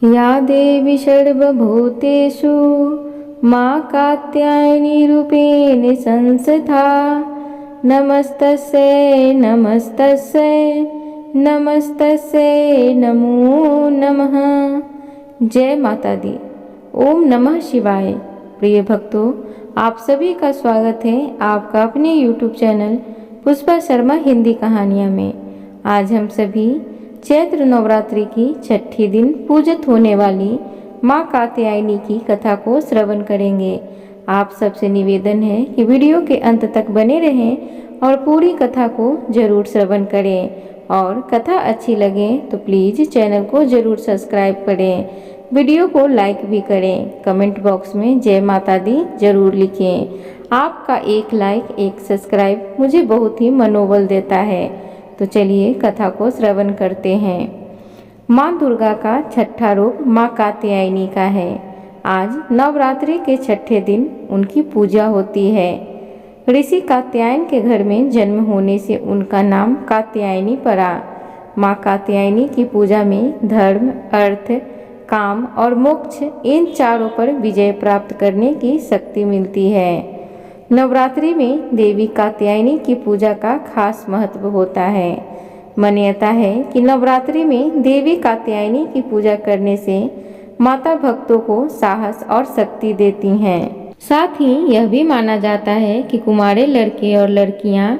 या देवी सर्वभूतेषु मां कात्यायनी रूपेण संस्था। नमस्तस्यै नमस्तस्यै नमस्तस्यै नमो नमः। जय माता दी। ओम नमः शिवाय। प्रिय भक्तों, आप सभी का स्वागत है आपका अपने YouTube चैनल पुष्पा शर्मा हिंदी कहानियाँ में। आज हम सभी चैत्र नवरात्रि की छठी दिन पूजित होने वाली माँ कात्यायनी की कथा को श्रवण करेंगे। आप सबसे निवेदन है कि वीडियो के अंत तक बने रहें और पूरी कथा को जरूर श्रवण करें और कथा अच्छी लगे तो प्लीज़ चैनल को जरूर सब्सक्राइब करें। वीडियो को लाइक भी करें। कमेंट बॉक्स में जय माता दी जरूर लिखें। आपका एक लाइक एक सब्सक्राइब मुझे बहुत ही मनोबल देता है। तो चलिए कथा को श्रवण करते हैं। माँ दुर्गा का छठा रूप माँ कात्यायनी का है। आज नवरात्रि के छठे दिन उनकी पूजा होती है। ऋषि कात्यायन के घर में जन्म होने से उनका नाम कात्यायनी पड़ा। माँ कात्यायनी की पूजा में धर्म, अर्थ, काम और मोक्ष इन चारों पर विजय प्राप्त करने की शक्ति मिलती है। नवरात्रि में देवी कात्यायनी की पूजा का खास महत्व होता है। मान्यता है कि नवरात्रि में देवी कात्यायनी की पूजा करने से माता भक्तों को साहस और शक्ति देती हैं। साथ ही यह भी माना जाता है कि कुंवारे लड़के और लड़कियां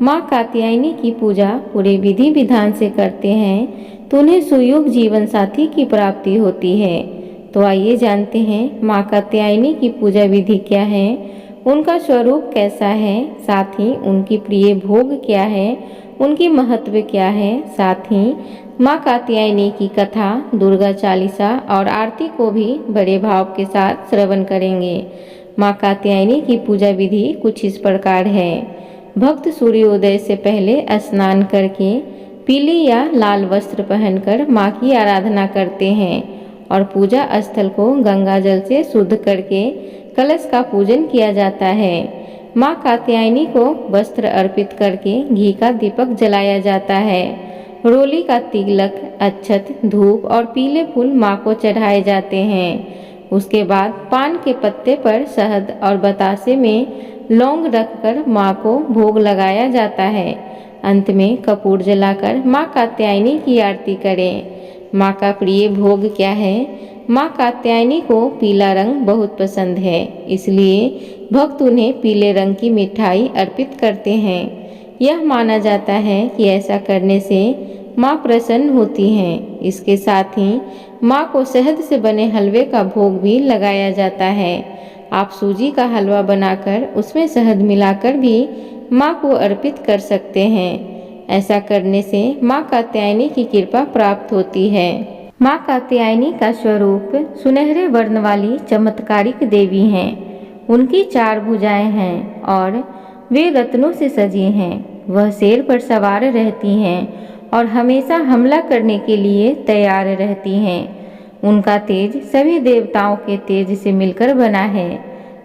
माँ कात्यायनी की पूजा पूरे विधि विधान से करते हैं तो उन्हें सुयोग जीवन साथी की प्राप्ति होती है। तो आइए जानते हैं माँ कात्यायनी की पूजा विधि क्या है, उनका स्वरूप कैसा है, साथ ही उनकी प्रिय भोग क्या है, उनकी महत्व क्या है। साथ ही माँ कात्यायनी की कथा, दुर्गा चालीसा और आरती को भी बड़े भाव के साथ श्रवण करेंगे। माँ कात्यायनी की पूजा विधि कुछ इस प्रकार है। भक्त सूर्योदय से पहले स्नान करके पीले या लाल वस्त्र पहनकर माँ की आराधना करते हैं और पूजा स्थल को गंगा जल से शुद्ध करके कलश का पूजन किया जाता है। माँ कात्यायनी को वस्त्र अर्पित करके घी का दीपक जलाया जाता है। रोली का तिलक, अक्षत, धूप और पीले फूल माँ को चढ़ाए जाते हैं। उसके बाद पान के पत्ते पर शहद और बतासे में लौंग रखकर माँ को भोग लगाया जाता है। अंत में कपूर जलाकर माँ कात्यायनी की आरती करें। माँ का प्रिय भोग क्या है? माँ कात्यायनी को पीला रंग बहुत पसंद है, इसलिए भक्त उन्हें पीले रंग की मिठाई अर्पित करते हैं। यह माना जाता है कि ऐसा करने से माँ प्रसन्न होती हैं। इसके साथ ही माँ को शहद से बने हलवे का भोग भी लगाया जाता है। आप सूजी का हलवा बनाकर उसमें शहद मिलाकर भी माँ को अर्पित कर सकते हैं। ऐसा करने से माँ कात्यायनी की कृपा प्राप्त होती है। माँ कात्यायनी का स्वरूप सुनहरे वर्ण वाली चमत्कारिक देवी हैं। उनकी 4 भुजाएं हैं और वे रत्नों से सजी हैं। वह शेर पर सवार रहती हैं और हमेशा हमला करने के लिए तैयार रहती हैं। उनका तेज सभी देवताओं के तेज से मिलकर बना है।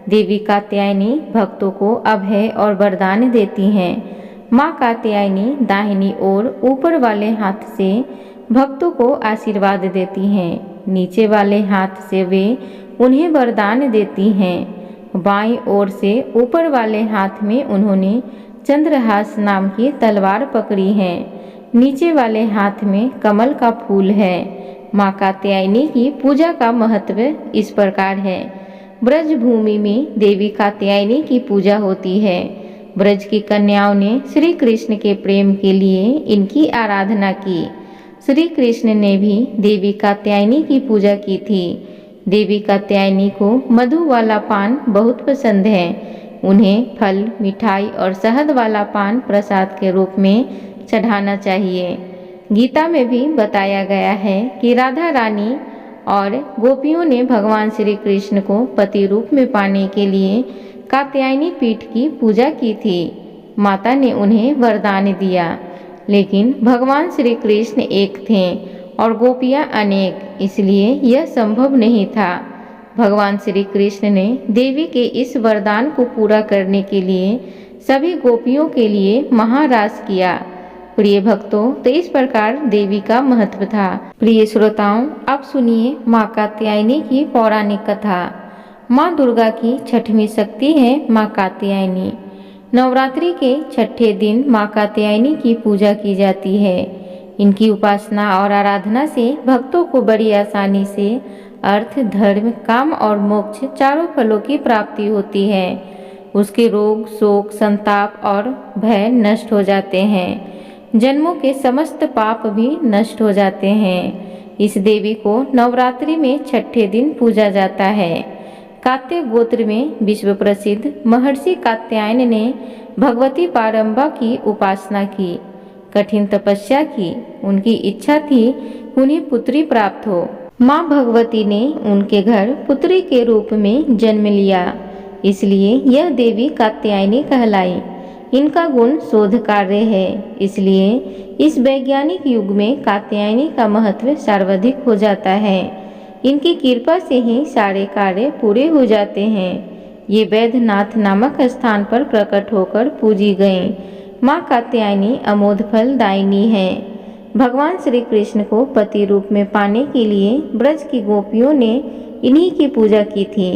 देवी कात्यायनी भक्तों को अभय और वरदान देती हैं। माँ कात्यायनी दाहिनी ओर ऊपर वाले हाथ से भक्तों को आशीर्वाद देती हैं। नीचे वाले हाथ से वे उन्हें वरदान देती हैं। बाईं ओर से ऊपर वाले हाथ में उन्होंने चंद्रहास नाम की तलवार पकड़ी है। नीचे वाले हाथ में कमल का फूल है। माँ कात्यायनी की पूजा का महत्व इस प्रकार है। ब्रज भूमि में देवी कात्यायनी की पूजा होती है। ब्रज की कन्याओं ने श्री कृष्ण के प्रेम के लिए इनकी आराधना की। श्री कृष्ण ने भी देवी कात्यायनी की पूजा की थी। देवी कात्यायनी को मधु वाला पान बहुत पसंद है। उन्हें फल, मिठाई और शहद वाला पान प्रसाद के रूप में चढ़ाना चाहिए। गीता में भी बताया गया है कि राधा रानी और गोपियों ने भगवान श्री कृष्ण को पति रूप में पाने के लिए कात्यायनी पीठ की पूजा की थी। माता ने उन्हें वरदान दिया, लेकिन भगवान श्री कृष्ण एक थे और गोपियां अनेक, इसलिए यह संभव नहीं था। भगवान श्री कृष्ण ने देवी के इस वरदान को पूरा करने के लिए सभी गोपियों के लिए महारास किया। प्रिय भक्तों, तो इस प्रकार देवी का महत्व था। प्रिय श्रोताओं, अब सुनिए माँ कात्यायनी की पौराणिक कथा। माँ दुर्गा की छठवीं शक्ति है माँ कात्यायनी। नवरात्रि के छठे दिन माँ कात्यायनी की पूजा की जाती है। इनकी उपासना और आराधना से भक्तों को बड़ी आसानी से अर्थ, धर्म, काम और मोक्ष चारों फलों की प्राप्ति होती है। उसके रोग, शोक, संताप और भय नष्ट हो जाते हैं। जन्मों के समस्त पाप भी नष्ट हो जाते हैं। इस देवी को नवरात्रि में छठे दिन पूजा जाता है। कात्य गोत्र में विश्व प्रसिद्ध महर्षि कात्यायन ने भगवती पारंबा की उपासना की, कठिन तपस्या की। उनकी इच्छा थी उन्हें पुत्री प्राप्त हो। माँ भगवती ने उनके घर पुत्री के रूप में जन्म लिया, इसलिए यह देवी कात्यायनी कहलाई। इनका गुण शोध कार्य है, इसलिए इस वैज्ञानिक युग में कात्यायनी का महत्व सर्वाधिक हो जाता है। इनकी कृपा से ही सारे कार्य पूरे हो जाते हैं। ये वैद्यनाथ नामक स्थान पर प्रकट होकर पूजी गईं। माँ कात्यायनी अमोघ फल दायिनी है। भगवान श्री कृष्ण को पति रूप में पाने के लिए ब्रज की गोपियों ने इन्हीं की पूजा की थी।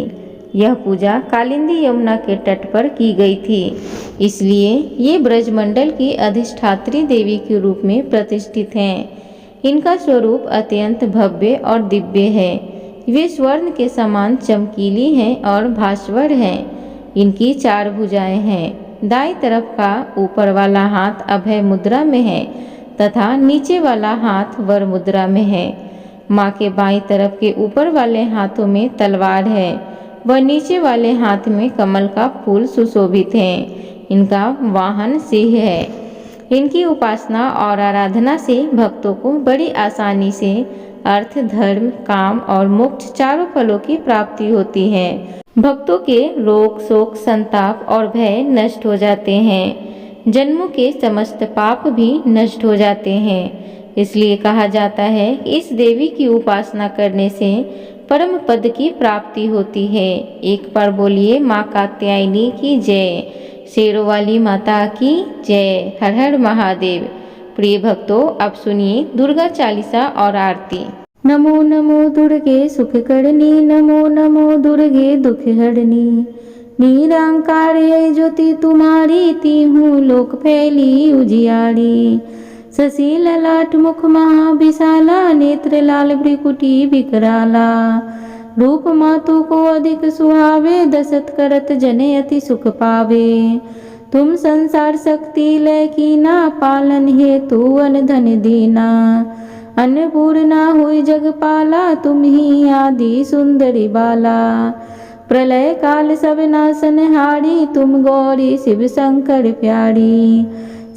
यह पूजा कालिंदी यमुना के तट पर की गई थी, इसलिए ये ब्रजमंडल की अधिष्ठात्री देवी के रूप में प्रतिष्ठित हैं। इनका स्वरूप अत्यंत भव्य और दिव्य है। वे स्वर्ण के समान चमकीली हैं और भास्वर हैं। इनकी 4 भुजाएं हैं। दाईं तरफ का ऊपर वाला हाथ अभय मुद्रा में है तथा नीचे वाला हाथ वर मुद्रा में है। माँ के बाईं तरफ के ऊपर वाले हाथों में तलवार है व नीचे वाले हाथ में कमल का फूल सुशोभित है। इनका वाहन सिंह है। इनकी उपासना और आराधना से भक्तों को बड़ी आसानी से अर्थ, धर्म, काम और मोक्ष चारों फलों की प्राप्ति होती है। भक्तों के रोग, शोक, संताप और भय नष्ट हो जाते हैं। जन्मों के समस्त पाप भी नष्ट हो जाते हैं। इसलिए कहा जाता है कि इस देवी की उपासना करने से परम पद की प्राप्ति होती है। एक बार बोलिए माँ कात्यायनी की जय। शेरों वाली माता की जय। हर हर महादेव। प्रिय भक्तों, अब सुनिए दुर्गा चालीसा और आरती। नमो नमो दुर्गे सुख करनी, नमो नमो दुर्गे दुख हरनी। निरंकार है ज्योति तुम्हारी, तीहूँ लोक फैली उजियारी। शशि ललाट मुख महाविशाला, नेत्र लाल भ्रिकुटी विकराला। रूप मातु को अधिक सुहावे, दशत करत जने अति सुख पावे। तुम संसार शक्ति लय कीना, पालन हेतु अन धन दीना। अन्नपूर्णा हुई जगपाला, तुम ही आदि सुंदरी बाला। प्रलय काल सब नासनहारी, तुम गौरी शिव शंकर प्यारी।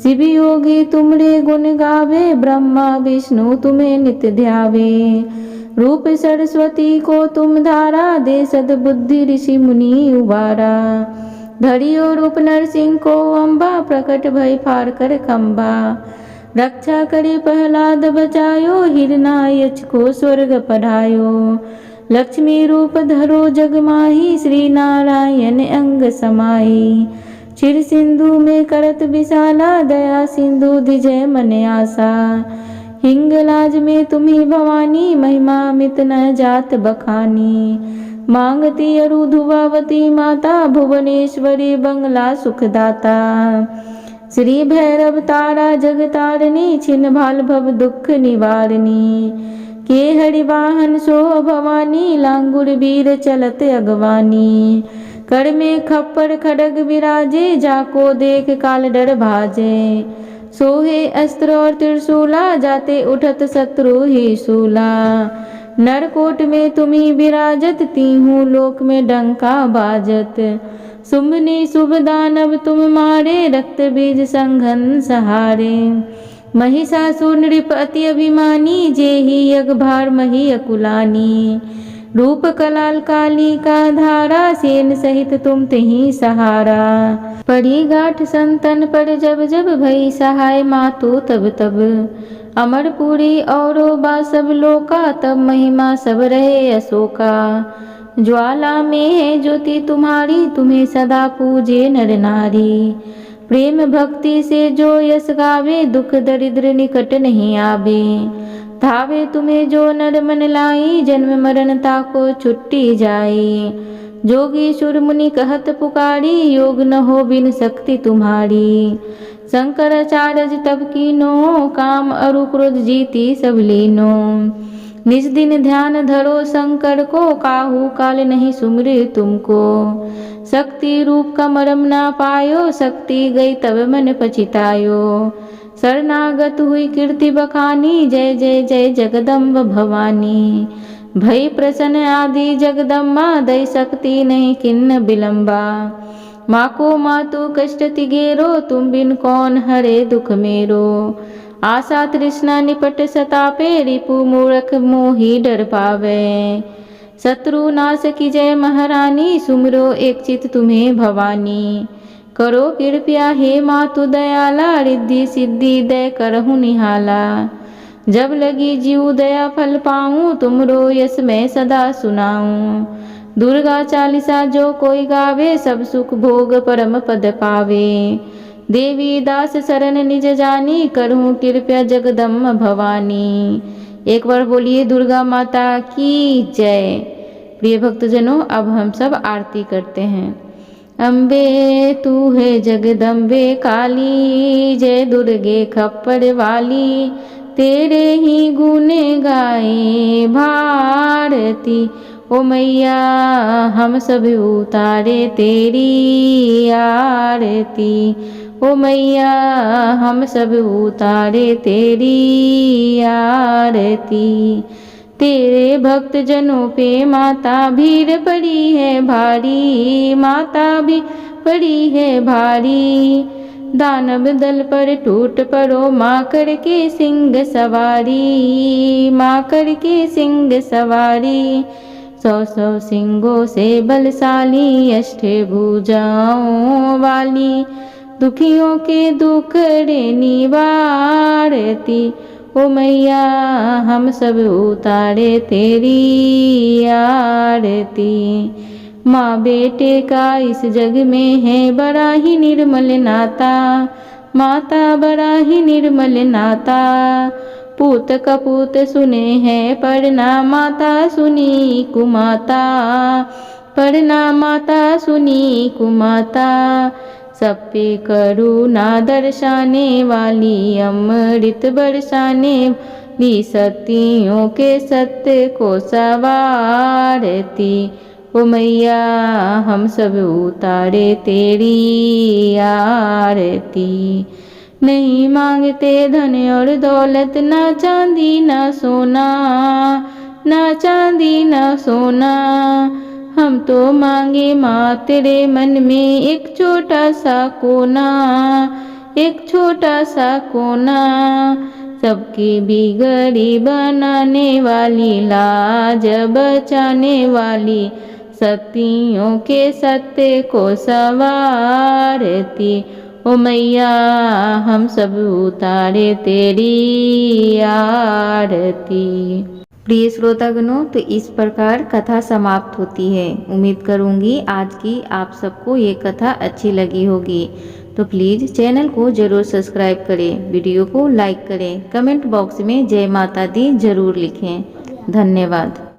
शिव योगी तुमरे गुण गावे, ब्रह्मा विष्णु तुम्हें नित्य ध्यावे। रूप सरस्वती को तुम धारा, दे सद्बुद्धि ऋषि मुनि उबारा। धरियो रूप नरसिंह को अम्बा, प्रकट भय फार कर खम्बा। रक्षा करे प्रहलाद बचायो, हिरणायच को स्वर्ग पढ़ायो। लक्ष्मी रूप धरो जग माही, श्री नारायण अंग समाई। क्षीर सिंधु में करत विशाला, दया सिंधु दिजय मन आशा। हिंगलाज में तुम्ही भवानी, महिमा मित न जात बखानी। मांगती अरु धुवावती माता, भुवनेश्वरी बंगला सुखदाता। श्री भैरव तारा जगतारिणी, छिन्न भाल भव दुख निवारणी। के हरि वाहन सो भवानी, लांगुर वीर चलत अगवानी। कर में खप्पर खड़ग विराजे, जाको देख काल डर भाजे। सोहे अस्त्र और त्रिशूला, जाते उठत शत्रु ही शूला। नरकोट में तुम्ही विराजत, तीहूँ लोक में डंका बाजत। शुंभनी शुभ दानव तुम मारे, रक्त बीज संघन सहारे। महिषासुर नृप अति अभिमानी, जेहि अगभार मही अकुलानी। रूप कलाल काली का धारा, सेन सहित तुम तिहि सहारा। पड़ी गाठ संतन पर जब जब, भई सहाय मातु तब तब। अमरपुरी औरो बा सब लोका, तब महिमा सब रहे अशोका। ज्वाला में है ज्योति तुम्हारी, तुम्हें सदा पूजे नर नारी। प्रेम भक्ति से जो यश गावे, दुख दरिद्र निकट नहीं आवे। धावे तुम्हें जो नर मन लाई, जन्म मरण ताको छुट्टी जाई। जोगी सुर मुनि कहत पुकारी, योग न हो बिन शक्ति तुम्हारी। शंकराचार्य तब कीनो, काम अरु क्रोध जीती सब लीनो। निज दिन ध्यान धरो शंकर को, काहू काल नहीं सुमरे तुमको। शक्ति रूप का मरम ना पायो, शक्ति गई तब मन पछितायो। शरणागत हुई कीर्ति बखानी, जय जय जय जगदम्ब भवानी। भई प्रसन्न आदि जगदम्बा, दई शक्ति नहीं किन्न विलंबा। माँ को मातु कष्ट तिगेरो, तुम बिन कौन हरे दुख मेरो। आशा तृष्णा निपट सतापे, रिपु मूर्ख मोहि डर पावे। शत्रु नाश की जय महारानी, सुमरो एक चित तुम्हें भवानी। करो कृपया हे मातु दयाला, रिद्धि सिद्धि दय करहु निहाला। जब लगी जीव दया फल पाऊं, तुमरो यश मैं सदा सुनाऊं। दुर्गा चालीसा जो कोई गावे, सब सुख भोग परम पद पावे। देवी दास शरण निज जानी, करहूँ कृपया जगदम्ब भवानी। एक बार बोलिए दुर्गा माता की जय। प्रिय भक्तजनों, अब हम सब आरती करते हैं। अम्बे तू है जगदम्बे काली, जय दुर्गे खप्पर वाली। तेरे ही गुण गाए भारती, ओ मैया हम सब उतारे तेरी आरती। ओ मैया हम सब उतारे तेरी आरती। तेरे भक्त जनों पे माता भीड़ पड़ी है भारी, माता भी पड़ी है भारी। दानव दल पर टूट पड़ो, माँ करके सिंह सवारी, माँ करके सिंह सवारी। 100 सिंगों से बलशाली, अष्टभुजाओं वाली। दुखियों के दुखड़े निवारती, ओ मैया हम सब उतारे तेरी आरती। माँ बेटे का इस जग में है बड़ा ही निर्मल नाता, माता बड़ा ही निर्मल नाता। पूत कपूत सुने हैं पढ़ना, माता सुनी कुमाता, पढ़ना माता सुनी कुमाता। सब पे करुणा दर्शाने वाली, अमृत बरसाने वाली। सतियों के सत्य को सवारती, ओ मैया हम सब उतारे तेरी आरती। नहीं मांगते धन और दौलत, ना चांदी ना सोना, ना चांदी ना सोना। हम तो मांगे माँ तेरे मन में एक छोटा सा कोना, एक छोटा सा कोना। सबकी बिगड़ी बनाने वाली, लाज बचाने वाली। सतियों के सत्य को सवारती, ओ मैया हम सब उतारे तेरी आरती। प्रिय श्रोतागणों, तो इस प्रकार कथा समाप्त होती है। उम्मीद करूंगी आज की आप सबको ये कथा अच्छी लगी होगी। तो प्लीज़ चैनल को ज़रूर सब्सक्राइब करें, वीडियो को लाइक करें, कमेंट बॉक्स में जय माता दी ज़रूर लिखें। धन्यवाद।